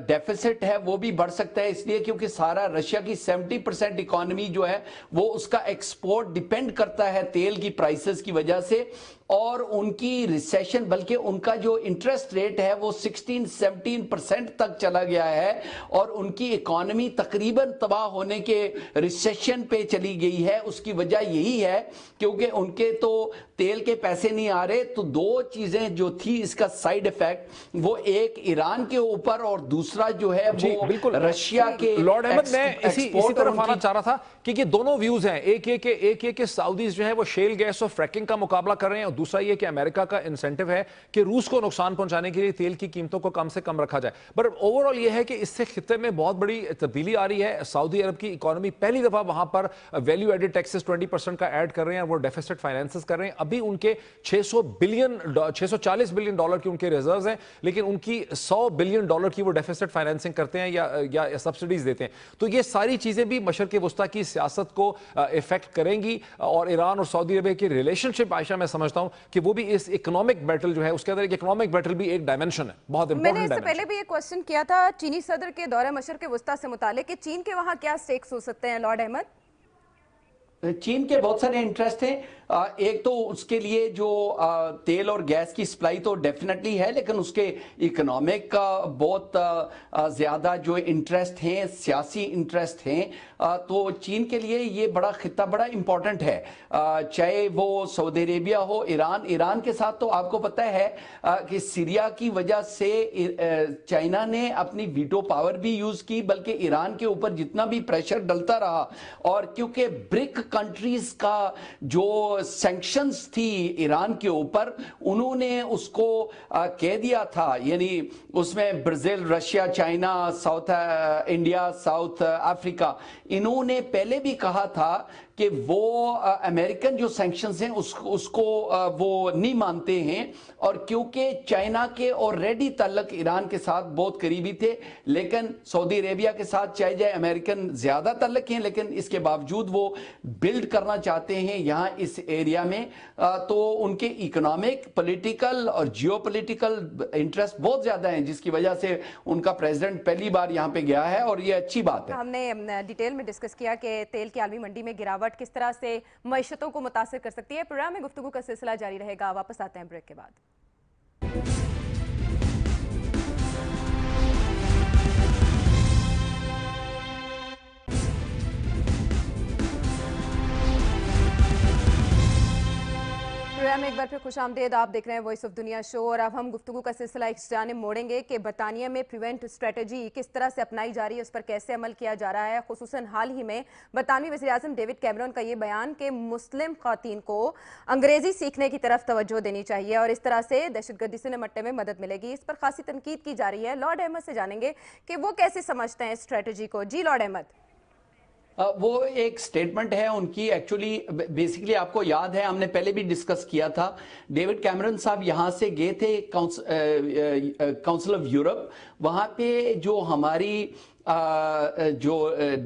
ڈیفیسٹ ہے وہ بھی بڑھ سکتا ہے, اس لیے کیونکہ سارا رشیا کی 70% اکانومی جو ہے وہ اس کا ایکسپورٹ ڈیپینڈ کرتا ہے تیل کی پرائسز کی وجہ سے, اور ان کی ریسیشن, بلکہ ان کا جو انٹرسٹ ریٹ ہے وہ 16-17% تک چلا گیا ہے, اور ان کی اکانومی تقریباً تباہ ہونے کے ریسیشن پہ چلی گئی ہے. اس کی وجہ یہی ہے کیونکہ ان کے تو تیل کے پیسے نہیں آ رہے. تو 2 چیزیں جو تھی اس کا سائیڈ ایفیکٹ, وہ ایک ایران کے اوپر اور دوسرا جو ہے وہ رشیا کے. لارڈ احمد میں اسی طرف آنا چاہ رہا تھا کہ یہ دونوں ویوز ہیں, ایک یہ کہ سعودیز جو ہے وہ شیل گیس اور فریکنگ کا مقابلہ کر رہے ہیں, اور دوسرا یہ کہ امریکہ کا انسینٹیو ہے کہ روس کو نقصان پہنچانے کے لیے تیل کی قیمتوں کو کم سے کم رکھا جائے. پر اوورآل یہ ہے کہ اس سے خطے میں بہت بڑی تبدیلی آ رہی ہے. سعودی عرب کی اکانومی پہلی دفعہ وہاں پر ویلیو ایڈڈ ٹیکسز 20% کا ایڈ کر رہے ہیں, اور وہ ڈیفیسٹ فائنینسز کر رہے ہیں. ابھی ان کے $640 بلین کی ان کے ریزروز ہیں, لیکن ان کی $100 بلین کی وہ ڈیفیسٹ فائنینسنگ کرتے ہیں یا سبسڈیز دیتے ہیں. تو یہ ساری چیزیں بھی مشرق وسطیٰ کی سیاست کو افیکٹ کریں گی, اور ایران اور سعودی عربیہ کی ریلیشن شپ, عائشہ میں سمجھتا ہوں کہ وہ بھی اس اکنامک بیٹل جو ہے اس کے اندر ایک اکنامک بیٹل بھی ایک ڈائمنشن ہے, بہت امپورٹنٹ. میں نے اس سے پہلے بھی ایک کوسچن کیا تھا چینی صدر کے دورہ مشرق وسطیٰ سے متعلق کہ چین کے وہاں کیا سٹیکس ہو سکتے ہیں لارڈ احمد؟ چین کے بہت سارے انٹرسٹ ہیں. ایک تو اس کے لیے جو تیل اور گیس کی سپلائی تو ڈیفینیٹلی ہے, لیکن اس کے اکنامک بہت زیادہ جو انٹرسٹ ہیں, سیاسی انٹرسٹ ہیں. تو چین کے لیے یہ بڑا خطہ بڑا امپورٹنٹ ہے, چاہے وہ سعودی عربیہ ہو, ایران کے ساتھ تو آپ کو پتہ ہے کہ سیریا کی وجہ سے چائنا نے اپنی ویٹو پاور بھی یوز کی, بلکہ ایران کے اوپر جتنا بھی پریشر ڈلتا رہا, اور کیونکہ برک کنٹریز کا جو سینکشنز تھی ایران کے اوپر, انہوں نے اس کو کہہ دیا تھا, یعنی اس میں Brazil, Russia, China, south India, South Africa, انہوں نے پہلے بھی کہا تھا کہ وہ امریکن جو سینکشنز ہیں اس کو وہ نہیں مانتے ہیں، اور کیونکہ چائنا کے آلریڈی تعلق ایران کے ساتھ بہت قریبی تھے، لیکن سعودی عربیہ کے ساتھ چاہے جائے امریکن زیادہ تعلق ہیں، لیکن اس کے باوجود وہ بلڈ کرنا چاہتے ہیں یہاں اس ایریا میں، تو ان کے اکنامک، پولیٹیکل اور جیو پولیٹیکل انٹرسٹ بہت زیادہ ہیں، جس کی وجہ سے ان کا پریزیڈنٹ پہلی بار یہاں پہ گیا ہے، اور یہ اچھی بات ہے۔ ہم نے ڈیٹیل میں ڈسکس کیا کہ تیل کی عالمی منڈی میں گراوٹ کس طرح سے معیشتوں کو متاثر کر سکتی ہے۔ پروگرام میں گفتگو کا سلسلہ جاری رہے گا، واپس آتے ہیں بریک کے بعد۔ پروگرام میں ایک بار پھر خوش آمدید، آپ دیکھ رہے ہیں وائس آف دنیا شو، اور اب ہم گفتگو کا سلسلہ اس جانب موڑیں گے کہ برطانیہ میں پریونٹ اسٹریٹجی کس طرح سے اپنائی جا رہی ہے، اس پر کیسے عمل کیا جا رہا ہے۔ خصوصاً حال ہی میں برطانوی وزیر اعظم ڈیوڈ کیمرون کا یہ بیان کہ مسلم خواتین کو انگریزی سیکھنے کی طرف توجہ دینی چاہیے اور اس طرح سے دہشت گردی سے نمٹنے میں مدد ملے گی، اس پر خاصی تنقید کی جا رہی ہے۔ لارڈ احمد سے جانیں گے کہ وہ کیسے سمجھتے ہیں اسٹریٹجی کو۔ جی لارڈ احمد۔ وہ ایک سٹیٹمنٹ ہے ان کی، ایکچولی بیسیکلی آپ کو یاد ہے ہم نے پہلے بھی ڈسکس کیا تھا، ڈیوڈ کیمرون صاحب یہاں سے گئے تھے کاؤنسل آف یورپ، وہاں پہ جو ہماری جو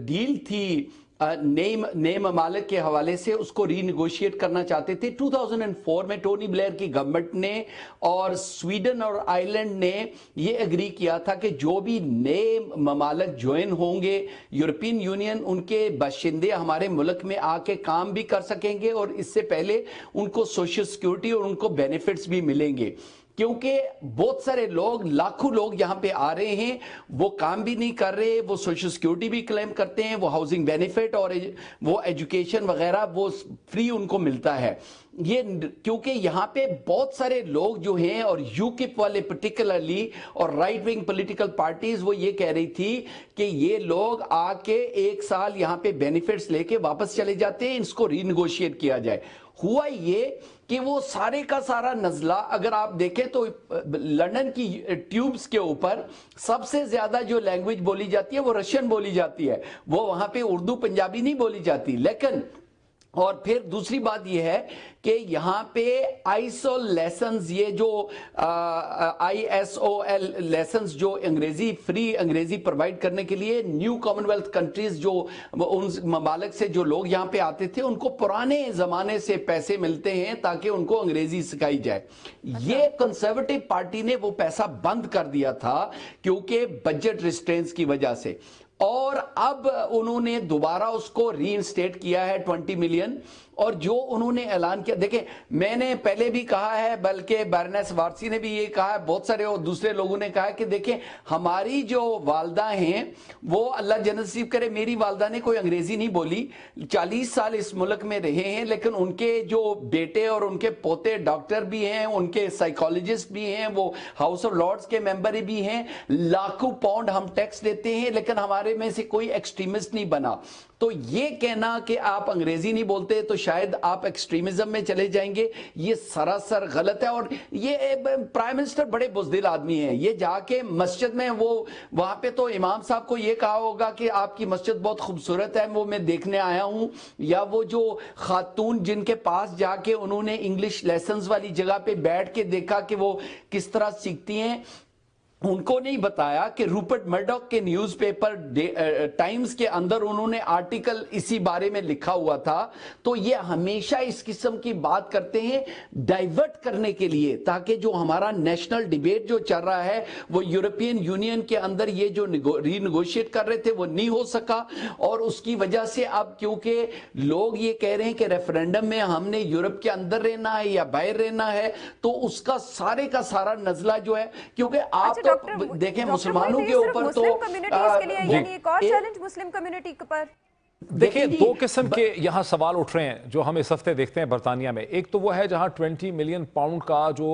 ڈیل تھی نئے ممالک کے حوالے سے اس کو ری نیگوشیٹ کرنا چاہتے تھے۔ 2004 میں ٹونی بلیئر کی گورنمنٹ نے اور سویڈن اور آئرلینڈ نے یہ اگری کیا تھا کہ جو بھی نئے ممالک جوائن ہوں گے یورپین یونین، ان کے باشندے ہمارے ملک میں آ کے کام بھی کر سکیں گے، اور اس سے پہلے ان کو سوشل سیکیورٹی اور ان کو بینیفٹس بھی ملیں گے، کیونکہ بہت سارے لوگ، لاکھوں لوگ یہاں پہ آ رہے ہیں، وہ کام بھی نہیں کر رہے، وہ سوشل سیکیورٹی بھی کلیم کرتے ہیں، وہ ہاؤسنگ بینیفٹ اور وہ ایجوکیشن وغیرہ وہ فری ان کو ملتا ہے۔ یہ کیونکہ یہاں پہ بہت سارے لوگ جو ہیں، اور یوکپ والے پرٹیکولرلی اور رائٹ ونگ پولیٹیکل پارٹیز، وہ یہ کہہ رہی تھی کہ یہ لوگ آ کے 1 سال یہاں پہ بینیفٹس لے کے واپس چلے جاتے ہیں، اس کو ری نیگوشیٹ کیا جائے۔ ہوا یہ کہ وہ سارے کا سارا نزلہ اگر آپ دیکھیں تو لندن کی ٹیوبز کے اوپر سب سے زیادہ جو لینگویج بولی جاتی ہے وہ رشین بولی جاتی ہے، وہ وہاں پہ اردو پنجابی نہیں بولی جاتی۔ لیکن اور پھر دوسری بات یہ ہے کہ یہاں پہ آئیسو لیسنز، یہ جو ISOL لیسنز جو انگریزی فری انگریزی پروائیڈ کرنے کے لیے نیو کامن ویلتھ کنٹریز، جو ان ممالک سے جو لوگ یہاں پہ آتے تھے ان کو پرانے زمانے سے پیسے ملتے ہیں تاکہ ان کو انگریزی سکھائی جائے۔ یہ کنسرویٹو پارٹی نے وہ پیسہ بند کر دیا تھا کیونکہ بجٹ ریسٹرینس کی وجہ سے، اور اب انہوں نے دوبارہ اس کو ری انسٹیٹ کیا ہے 20 ملین، اور جو انہوں نے اعلان کیا، دیکھیں میں نے پہلے بھی کہا ہے، بلکہ بارنیس وارسی نے بھی یہ کہا ہے، بہت سارے اور دوسرے لوگوں نے کہا ہے کہ دیکھیں ہماری جو والدہ ہیں وہ اللہ جنت نصیب کرے، میری والدہ نے کوئی انگریزی نہیں بولی، 40 سال اس ملک میں رہے ہیں، لیکن ان کے جو بیٹے اور ان کے پوتے ڈاکٹر بھی ہیں، ان کے سائیکالوجسٹ بھی ہیں، وہ ہاؤس آف لارڈز کے ممبر بھی ہیں، لاکھوں پاؤنڈ ہم ٹیکس دیتے ہیں، لیکن ہمارے میں سے کوئی ایکسٹریمسٹ نہیں بنا۔ تو یہ کہنا کہ آپ انگریزی نہیں بولتے تو شاید آپ ایکسٹریمزم میں چلے جائیں گے، یہ سراسر غلط ہے۔ اور یہ پرائم منسٹر بڑے بزدل آدمی ہیں، یہ جا کے مسجد میں وہاں پہ تو امام صاحب کو یہ کہا ہوگا کہ آپ کی مسجد بہت خوبصورت ہے، وہ میں دیکھنے آیا ہوں، یا وہ جو خاتون جن کے پاس جا کے انہوں نے انگلش لیسنز والی جگہ پہ بیٹھ کے دیکھا کہ وہ کس طرح سیکھتی ہیں، ان کو نہیں بتایا کہ روپرٹ مرڈاک کے نیوز پیپر ٹائمز کے اندر انہوں نے آرٹیکل اسی بارے میں لکھا ہوا تھا۔ تو یہ ہمیشہ اس قسم کی بات کرتے ہیں ڈائیورٹ کرنے کے لیے، تاکہ جو ہمارا نیشنل ڈیبیٹ جو چل رہا ہے وہ یورپین یونین کے اندر یہ جو ری نیگوشیٹ کر رہے تھے وہ نہیں ہو سکا، اور اس کی وجہ سے اب کیونکہ لوگ یہ کہہ رہے ہیں کہ ریفرینڈم میں ہم نے یورپ کے اندر رہنا ہے یا باہر رہنا ہے، تو اس کا سارے کا سارا نزلہ جو ہے، کیونکہ آپ دیکھیں مسلمانوں کے اوپر تو مسلم کمیونٹیز کے لیے یعنی ایک اور چیلنج مسلم کمیونٹی پر دیکھیں 2 قسم کے یہاں سوال اٹھ رہے ہیں جو ہم اس ہفتے دیکھتے ہیں برطانیہ میں۔ ایک تو وہ ہے جہاں 20 ملین پاؤنڈ کا جو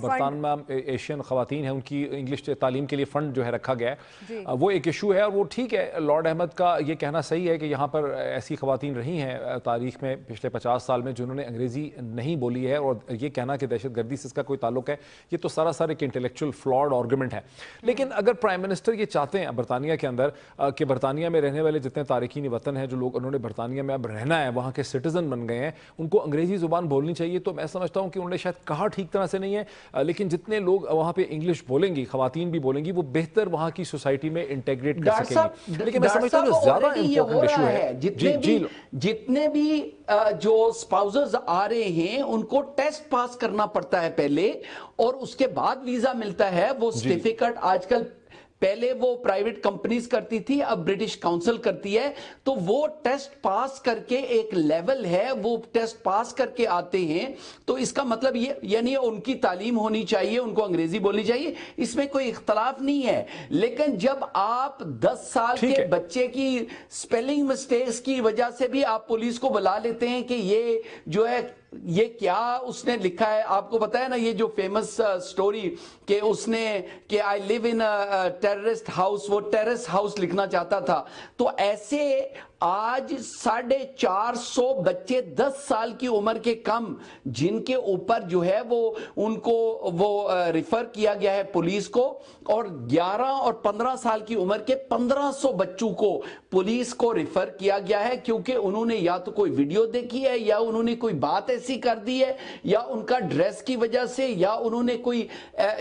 برطانیہ ایشین خواتین ہیں ان کی انگلش تعلیم کے لیے فنڈ جو ہے رکھا گیا ہے، وہ ایک ایشو ہے، اور وہ ٹھیک ہے، لارڈ احمد کا یہ کہنا صحیح ہے کہ یہاں پر ایسی خواتین رہی ہیں تاریخ میں پچھلے 50 سال میں جنہوں نے انگریزی نہیں بولی ہے، اور یہ کہنا کہ دہشت گردی سے اس کا کوئی تعلق ہے، یہ تو سراسر ایک انٹلیکچوئل فلاڈ آرگومنٹ ہے۔ لیکن اگر پرائم منسٹر یہ چاہتے ہیں برطانیہ کے اندر کہ برطانیہ میں رہنے والے جتنے تارکین وطن ہیں جو لوگ انہوں نے برطانیہ میں اب رہنا ہے, وہاں کے سٹیزن بن گئے ہیں, ان کو انگریزی زبان بولنی چاہیے. تو میں سمجھتا ہوں کہ انہوں نے شاید کہا ٹھیک طرح سے نہیں ہے, لیکن جتنے لوگ وہاں پہ انگلش بولیں گی, خواتین بھی بولیں گی, وہ بہتر وہاں کی سوسائٹی میں انٹیگریٹ کر سکیں گی. لیکن میں سمجھتا ہوں جو زیادہ امپورٹنٹ ایشو ہے, جتنے بھی جو اسپاؤزز آ رہے ہیں ان کو ٹیسٹ پاس کرنا پڑتا ہے پہلے, اور اس کے بعد ویزا ملتا ہے. وہ سرٹیفکیٹ آج کل, پہلے وہ پرائیویٹ کمپنیز کرتی تھی, اب برٹش کاؤنسل کرتی ہے. تو وہ ٹیسٹ پاس کر کے, ایک لیول ہے, وہ ٹیسٹ پاس کر کے آتے ہیں. تو اس کا مطلب یہ یعنی ان کی تعلیم ہونی چاہیے, ان کو انگریزی بولنی چاہیے, اس میں کوئی اختلاف نہیں ہے. لیکن جب آپ 10 سال کے بچے کی سپیلنگ مسٹیکس کی وجہ سے بھی آپ پولیس کو بلا لیتے ہیں کہ یہ جو ہے یہ کیا اس نے لکھا ہے. آپ کو پتا ہے نا یہ جو فیمس سٹوری کہ اس نے کہ I live in a terrorist house, وہ ٹیرس ہاؤس لکھنا چاہتا تھا. تو ایسے آج 450 بچے 10 سال کی عمر کے کم, جن کے اوپر جو ہے وہ ان کو وہ ریفر کیا گیا ہے پولیس کو, اور 11 اور 15 سال کی عمر کے 1500 بچوں کو پولیس کو ریفر کیا گیا ہے, کیونکہ انہوں نے یا تو کوئی ویڈیو دیکھی ہے, یا انہوں نے کوئی بات ایسی کر دی ہے, یا ان کا ڈریس کی وجہ سے, یا انہوں نے کوئی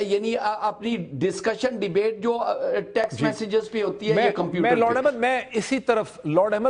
یعنی اپنی ڈسکشن ڈیبیٹ جو ٹیکسٹ میسیجز پہ ہوتی ہے, یہ کمپیوٹر میں لارڈ احمد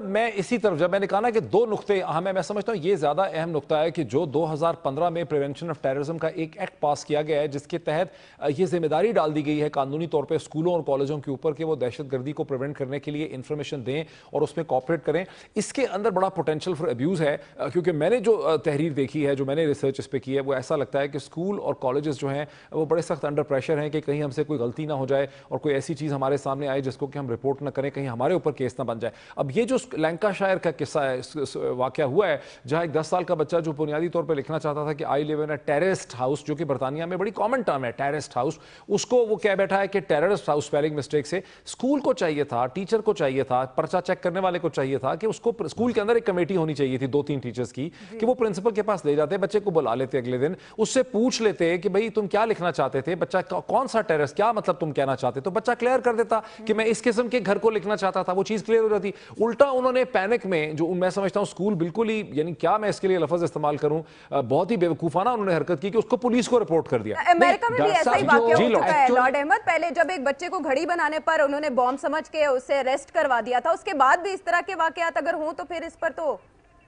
میں اسی طرف جب میں نے کہا نا کہ 2 نقطے اہم ہیں, میں سمجھتا ہوں یہ زیادہ اہم نقطہ ہے کہ جو 2015 میں پریونشن آف ٹیررزم کا ایک ایکٹ پاس کیا گیا ہے, جس کے تحت یہ ذمہ داری ڈال دی گئی ہے قانونی طور پہ اسکولوں اور کالجوں کے اوپر کہ وہ دہشت گردی کو پریونٹ کرنے کے لیے انفارمیشن دیں اور اس میں کوآپریٹ کریں. اس کے اندر بڑا پوٹینشیل فار ابیوز ہے, کیونکہ میں نے جو تحریر دیکھی ہے, جو میں نے ریسرچ اس پہ کی ہے, وہ ایسا لگتا ہے کہ اسکول اور کالجز جو ہیں وہ بڑے سخت انڈر پریشر ہیں کہ کہیں ہم سے کوئی غلطی نہ ہو جائے اور کوئی ایسی چیز ہمارے سامنے آئے جس کو کہ ہم رپورٹ نہ کریں, کہیں ہمارے اوپر کیس نہ بن جائے. اب یہ جو لینکا شائر کا قصہ ہے, واقعہ ہوا ہے جہاں ایک 10 سال کا بچہ جو بنیادی طور پہ لکھنا چاہتا تھا کہ I live in a terrorist house, جو کہ برطانیہ میں بڑی کامن ٹرم ہے ٹیررسٹ ہاؤس, اس کو وہ کہہ بیٹھا ہے کہ ٹیررسٹ ہاؤس اسپیلنگ مسٹیک سے. اسکول کو چاہیے تھا, ٹیچر کو چاہیے تھا, پرچہ چیک کرنے والے کو چاہیے تھا کہ اس کو اسکول کے اندر ایک کمیٹی ہونی چاہیے تھی 2-3 ٹیچرز کی, کہ وہ پرنسپل کے پاس لے جاتے, بچے کو بلا لیتے اگلے دن, اس سے پوچھ لیتے کہ بھئی تم کیا لکھنا چاہتے تھے, بچہ کون سا ٹیررسٹ, کیا مطلب تم کہنا چاہتے, تو بچہ کلیئر کر دیتا کہ میں اس قسم کے گھر کو لکھنا چاہتا تھا, وہ چیز کلیئر ہو جاتی. الٹا انہوں نے پینک میں, جو میں سمجھتا ہوں اسکول بالکل ہی, یعنی کیا میں اس کے لیے لفظ استعمال کروں, بہت ہی بیوقوفانہ انہوں نے حرکت کی کہ اس کو پولیس کو رپورٹ کر دیا. امریکہ میں بھی ایسا ہی واقعہ ہو چکا ہے لارڈ احمد. پہلے جب ایک بچے کو گھڑی بنانے پر انہوں نے بوم سمجھ کے اسے اریسٹ کروا دیا تھا, اس کے بعد بھی اس طرح کے واقعات اگر ہوں تو پھر اس پر تو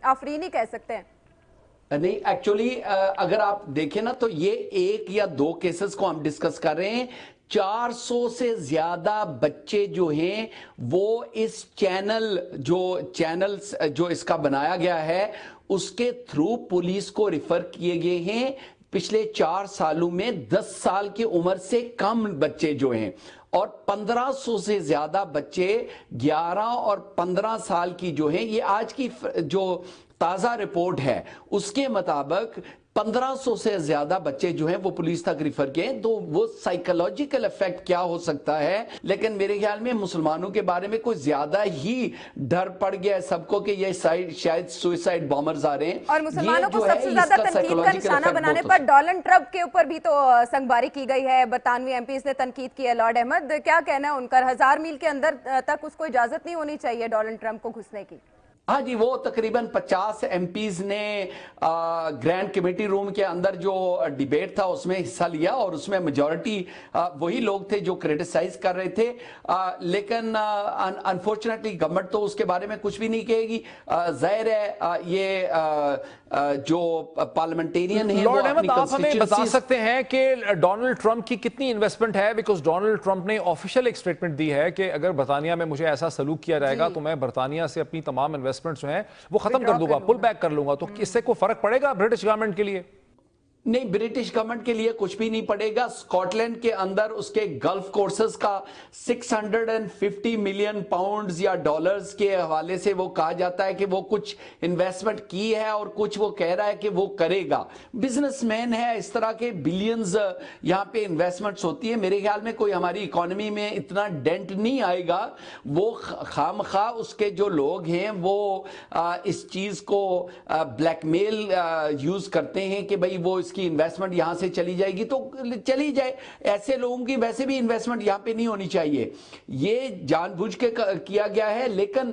آفرین ہی کہہ سکتے ہیں. نہیں, ایکچولی اگر آپ دیکھیں نا تو یہ 1 یا 2 کیسز کو ہم ڈسکس کر رہے ہیں. 400 سے زیادہ بچے جو ہیں وہ اس چینل جو اس کا بنایا گیا ہے اس کے تھرو پولیس کو ریفر کیے گئے ہیں. پچھلے 4 سالوں میں 10 سال کی عمر سے کم بچے جو ہیں, اور 1500 سے زیادہ بچے 11 اور 15 سال کی جو ہیں. یہ آج کی جو تازہ رپورٹ ہے اس کے مطابق 1500 سے زیادہ بچے جو ہیں وہ پولیس تک ریفر کیے. تو وہ سائیکولوجیکل ایفیکٹ کیا ہو سکتا ہے, لیکن میرے خیال میں مسلمانوں کے بارے میں کوئی زیادہ ہی ڈر پڑ گیا ہے سب کو کہ یہ شاید سوئسائڈ بامرز آ رہے ہیں. اور مسلمانوں کو سب سے زیادہ تنقید کا نشانہ بنانے پر ڈونلڈ ٹرمپ کے اوپر بھی تو سنگباری کی گئی ہے. برطانوی ایم پیز نے تنقید کی ہے. لارڈ احمد کیا کہنا ہے ان کا؟ 1000 میل کے اندر تک اس کو اجازت نہیں ہونی چاہیے ڈونلڈ ٹرمپ کو گھسنے کی. ہاں جی, وہ تقریباً 50 ایم پیز نے گرینڈ کمیٹی روم کے اندر جو ڈیبیٹ تھا اس میں حصہ لیا, اور اس میں میجورٹی وہی لوگ تھے جو کریٹیسائز کر رہے تھے. لیکن انفارچونیٹلی گورنمنٹ تو اس کے بارے میں کچھ بھی نہیں کہے گی. ظاہر ہے یہ جو پارلیمنٹیرین ہیں لارڈ احمد آپ ہمیں بتا سکتے ہیں کہ ڈونلڈ ٹرمپ کی کتنی انویسٹمنٹ ہے؟ بیکاز ڈونلڈ ٹرمپ نے آفیشیل ایک اسٹیٹمنٹ دی ہے کہ اگر برطانیہ میں مجھے ایسا سلوک کیا جائے گا تو میں برطانیہ سے اپنی تمام انویسٹمنٹس جو ہیں وہ ختم کر دوں گا, پل بیک کر لوں گا. تو اس سے کوئی فرق پڑے گا برٹش گورنمنٹ کے لیے؟ نہیں, برٹش گورنمنٹ کے لیے کچھ بھی نہیں پڑے گا. اسکاٹ لینڈ کے اندر اس کے گلف کورسز کا 650 ملین پاؤنڈز یا ڈالرز کے حوالے سے وہ کہا جاتا ہے کہ وہ کچھ انویسٹمنٹ کی ہے اور کچھ وہ کہہ رہا ہے کہ وہ کرے گا. بزنس مین ہے, اس طرح کے بلینز یہاں پہ انویسٹمنٹس ہوتی ہے. میرے خیال میں کوئی ہماری اکانومی میں اتنا ڈینٹ نہیں آئے گا. وہ خامخواہ اس کے جو لوگ ہیں وہ اس چیز کو بلیک میل یوز کرتے ہیں کہ بھئی وہ اس کی انویسٹمنٹ یہاں سے چلی جائے گی تو چلی جائے. ایسے لوگوں کی ویسے بھی انویسٹمنٹ یہاں پہ نہیں ہونی چاہیے. یہ جان بوجھ کے کیا گیا ہے, لیکن